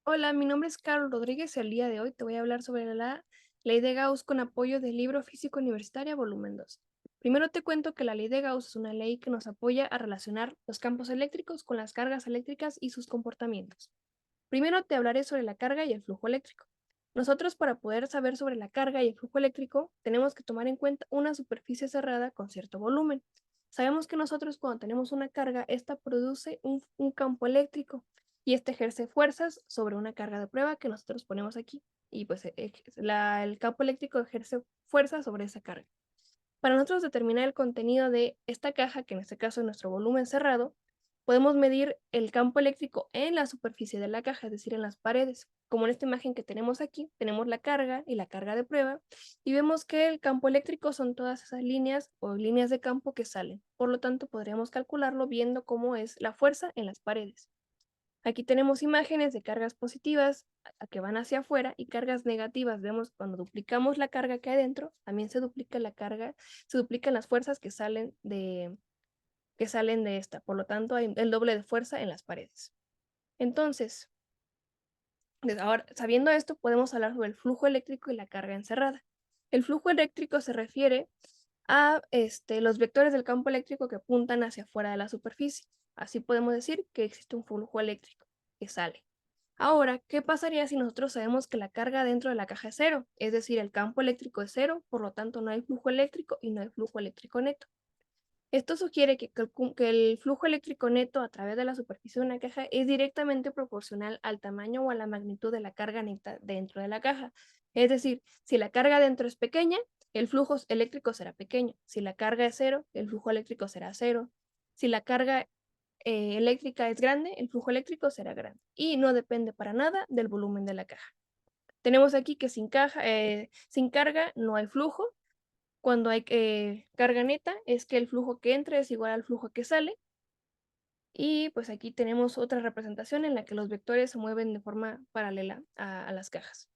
Hola, mi nombre es Carlos Rodríguez y el día de hoy te voy a hablar sobre la ley de Gauss con apoyo del libro Física Universitaria, volumen 2. Primero te cuento que la ley de Gauss es una ley que nos apoya a relacionar los campos eléctricos con las cargas eléctricas y sus comportamientos. Primero te hablaré sobre la carga y el flujo eléctrico. Nosotros, para poder saber sobre la carga y el flujo eléctrico, tenemos que tomar en cuenta una superficie cerrada con cierto volumen. Sabemos que nosotros, cuando tenemos una carga, esta produce un campo eléctrico y este ejerce fuerzas sobre una carga de prueba que nosotros ponemos aquí. Y pues el campo eléctrico ejerce fuerza sobre esa carga. Para nosotros determinar el contenido de esta caja, que en este caso es nuestro volumen cerrado, podemos medir el campo eléctrico en la superficie de la caja, es decir, en las paredes. Como en esta imagen que tenemos aquí, tenemos la carga y la carga de prueba, y vemos que el campo eléctrico son todas esas líneas o líneas de campo que salen. Por lo tanto, podríamos calcularlo viendo cómo es la fuerza en las paredes. Aquí tenemos imágenes de cargas positivas que van hacia afuera y cargas negativas. Vemos cuando duplicamos la carga que hay dentro, también se duplica la carga, se duplican las fuerzas que salen de esta. Por lo tanto, hay el doble de fuerza en las paredes. Entonces, ahora, sabiendo esto, podemos hablar sobre el flujo eléctrico y la carga encerrada. El flujo eléctrico se refiere a los vectores del campo eléctrico que apuntan hacia afuera de la superficie. Así podemos decir que existe un flujo eléctrico que sale. Ahora, ¿qué pasaría si nosotros sabemos que la carga dentro de la caja es cero? Es decir, el campo eléctrico es cero, por lo tanto no hay flujo eléctrico y no hay flujo eléctrico neto. Esto sugiere que el flujo eléctrico neto a través de la superficie de una caja es directamente proporcional al tamaño o a la magnitud de la carga neta dentro de la caja. Es decir, si la carga dentro es pequeña, el flujo eléctrico será pequeño. Si la carga es cero, el flujo eléctrico será cero. Si la carga eléctrica es grande, el flujo eléctrico será grande. Y no depende para nada del volumen de la caja. Tenemos aquí que sin carga no hay flujo. Cuando hay carga neta, es que el flujo que entra es igual al flujo que sale. Y pues aquí tenemos otra representación en la que los vectores se mueven de forma paralela a las cajas.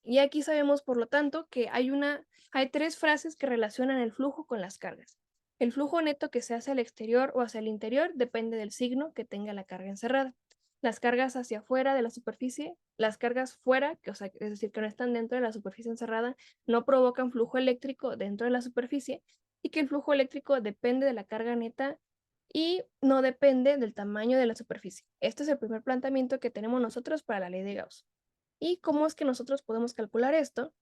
Y aquí sabemos, por lo tanto, que hay tres frases que relacionan el flujo con las cargas. El flujo neto que se hace al exterior o hacia el interior depende del signo que tenga la carga encerrada. Las cargas hacia afuera de la superficie, las cargas fuera, es decir, que no están dentro de la superficie encerrada, no provocan flujo eléctrico dentro de la superficie, y que el flujo eléctrico depende de la carga neta y no depende del tamaño de la superficie. Este es el primer planteamiento que tenemos nosotros para la ley de Gauss. ¿Y cómo es que nosotros podemos calcular esto?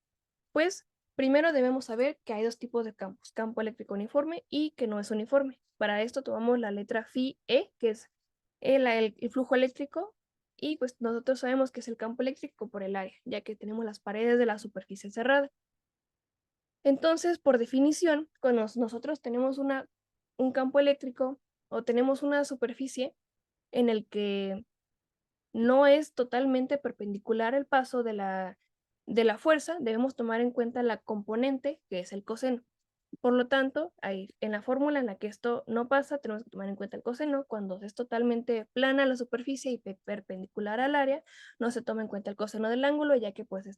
Pues primero debemos saber que hay dos tipos de campos, campo eléctrico uniforme y que no es uniforme. Para esto tomamos la letra phi E, que es el flujo eléctrico, y pues nosotros sabemos que es el campo eléctrico por el área, ya que tenemos las paredes de la superficie cerrada. Entonces, por definición, cuando nosotros tenemos un campo eléctrico o tenemos una superficie en el que no es totalmente perpendicular el paso de la fuerza, debemos tomar en cuenta la componente que es el coseno. Por lo tanto, ahí, en la fórmula en la que esto no pasa, tenemos que tomar en cuenta el coseno. Cuando es totalmente plana la superficie y perpendicular al área, no se toma en cuenta el coseno del ángulo, ya que pues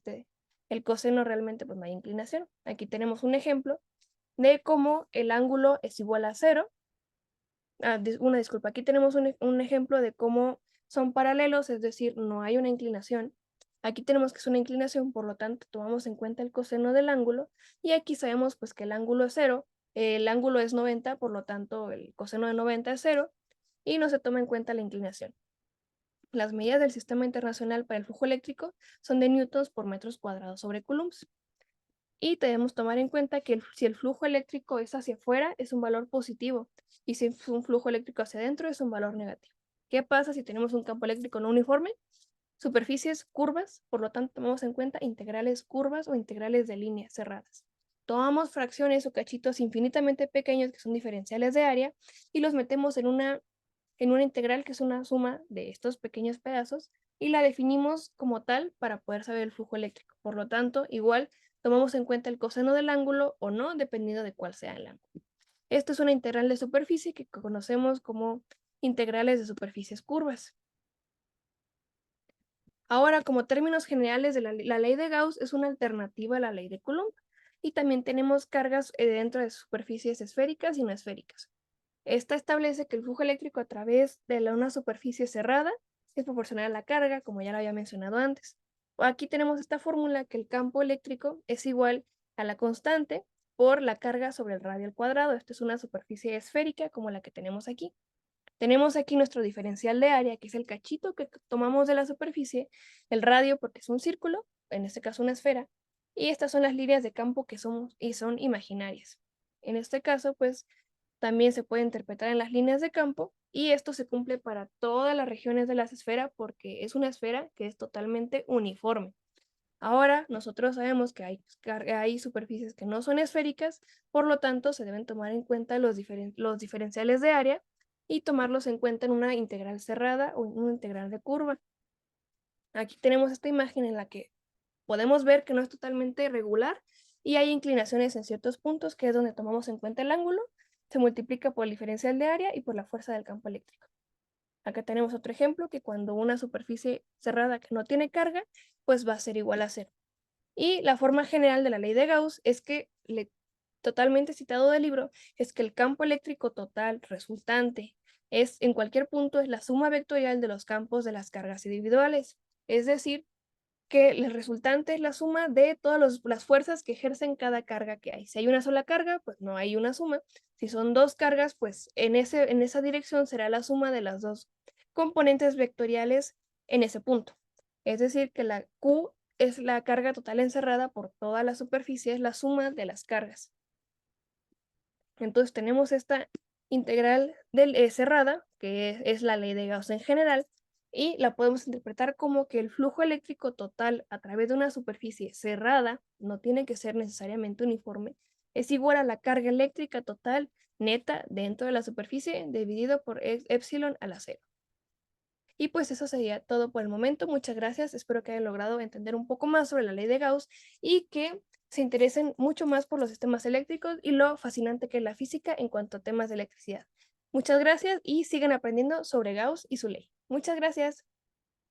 el coseno realmente pues no hay inclinación. Aquí tenemos un ejemplo de cómo el ángulo es igual a cero. Una disculpa, aquí tenemos un ejemplo de cómo son paralelos, es decir, no hay una inclinación. Aquí tenemos que es una inclinación, por lo tanto tomamos en cuenta el coseno del ángulo, y aquí sabemos pues que el ángulo es cero, el ángulo es 90, por lo tanto el coseno de 90 es cero, y no se toma en cuenta la inclinación. Las medidas del Sistema Internacional para el Flujo Eléctrico son de newtons por metros cuadrados sobre coulombs. Y debemos tomar en cuenta que si el flujo eléctrico es hacia afuera, es un valor positivo, y si es un flujo eléctrico hacia adentro, es un valor negativo. ¿Qué pasa si tenemos un campo eléctrico no uniforme? Superficies curvas, por lo tanto, tomamos en cuenta integrales curvas o integrales de líneas cerradas. Tomamos fracciones o cachitos infinitamente pequeños que son diferenciales de área y los metemos en una integral que es una suma de estos pequeños pedazos, y la definimos como tal para poder saber el flujo eléctrico. Por lo tanto, igual tomamos en cuenta el coseno del ángulo o no, dependiendo de cuál sea el ángulo. Esto es una integral de superficie que conocemos como integrales de superficies curvas. Ahora, como términos generales, la ley de Gauss es una alternativa a la ley de Coulomb, y también tenemos cargas dentro de superficies esféricas y no esféricas. Esta establece que el flujo eléctrico a través de una superficie cerrada es proporcional a la carga, como ya lo había mencionado antes. Aquí tenemos esta fórmula que el campo eléctrico es igual a la constante por la carga sobre el radio al cuadrado. Esto es una superficie esférica como la que tenemos aquí. Tenemos aquí nuestro diferencial de área, que es el cachito que tomamos de la superficie, el radio porque es un círculo, en este caso una esfera, y estas son las líneas de campo que son imaginarias. En este caso, pues, también se puede interpretar en las líneas de campo, y esto se cumple para todas las regiones de la esfera porque es una esfera que es totalmente uniforme. Ahora, nosotros sabemos que hay superficies que no son esféricas, por lo tanto, se deben tomar en cuenta los diferenciales de área y tomarlos en cuenta en una integral cerrada o en una integral de curva. Aquí tenemos esta imagen en la que podemos ver que no es totalmente regular y hay inclinaciones en ciertos puntos, que es donde tomamos en cuenta el ángulo, se multiplica por el diferencial de área y por la fuerza del campo eléctrico. Acá tenemos otro ejemplo, que cuando una superficie cerrada que no tiene carga, pues va a ser igual a cero. Y la forma general de la ley de Gauss es que, totalmente citado del libro, es que el campo eléctrico total resultante en cualquier punto es la suma vectorial de los campos de las cargas individuales. Es decir, que el resultante es la suma de todas las fuerzas que ejercen cada carga que hay. Si hay una sola carga, pues no hay una suma. Si son dos cargas, pues en esa dirección será la suma de las dos componentes vectoriales en ese punto. Es decir, que la Q es la carga total encerrada por toda la superficie, es la suma de las cargas. Entonces tenemos esta integral cerrada, que es la ley de Gauss en general, y la podemos interpretar como que el flujo eléctrico total a través de una superficie cerrada, no tiene que ser necesariamente uniforme, es igual a la carga eléctrica total neta dentro de la superficie dividido por epsilon a la cero. Y pues eso sería todo por el momento. Muchas gracias. Espero que hayan logrado entender un poco más sobre la ley de Gauss y que se interesen mucho más por los sistemas eléctricos y lo fascinante que es la física en cuanto a temas de electricidad. Muchas gracias y sigan aprendiendo sobre Gauss y su ley. Muchas gracias.